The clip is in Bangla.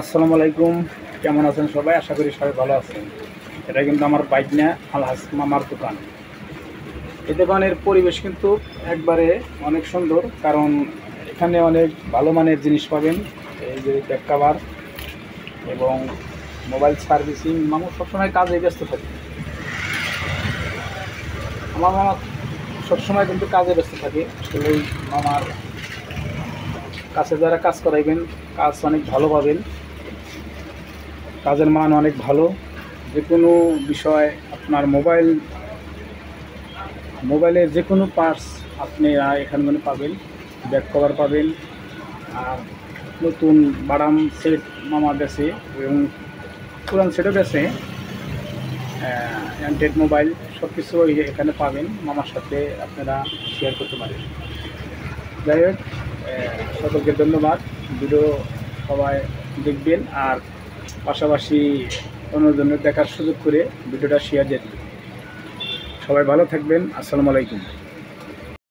আসসালামু আলাইকুম। কেমন আছেন সবাই? আশা করি সবাই ভালো আছেন। এটা কিন্তু আমার বাইক না, আলহাজ মামার দোকান। এই দোকানের পরিবেশ কিন্তু একবারে অনেক সুন্দর, কারণ এখানে অনেক ভালো মানের জিনিস পাবেন। এই যে ব্যাক কভার এবং মোবাইল সার্ভিসিং। মামা সবসময় কাজে ব্যস্ত থাকে। আমার মামা সবসময় কিন্তু কাজে ব্যস্ত থাকে। আসলে মামার কাছে যারা কাজ করাইবেন, কাজ অনেক ভালো পাবেন, কাজের মান অনেক ভালো। যে কোনো বিষয় আপনার মোবাইলের যে কোনো পার্টস আপনি এখানে পাবেন। ব্যাক কভার পাবেন, আর নতুন বাদাম সেট মামা বেছে এবং পুরান সেটও বেছে। অ্যান্ড্রয়েড মোবাইল সব কিছু এখানে পাবেন। মামার সাথে আপনারা শেয়ার করতে পারেন। যাই হোক, সকলকে ধন্যবাদ। ভিডিও সবাই দেখবেন, আর পাশাপাশি অন্যজনের দেখার সুযোগ করে ভিডিওটা শেয়ার দিয়ে দেবেন। সবাই ভালো থাকবেন। আসসালামু আলাইকুম।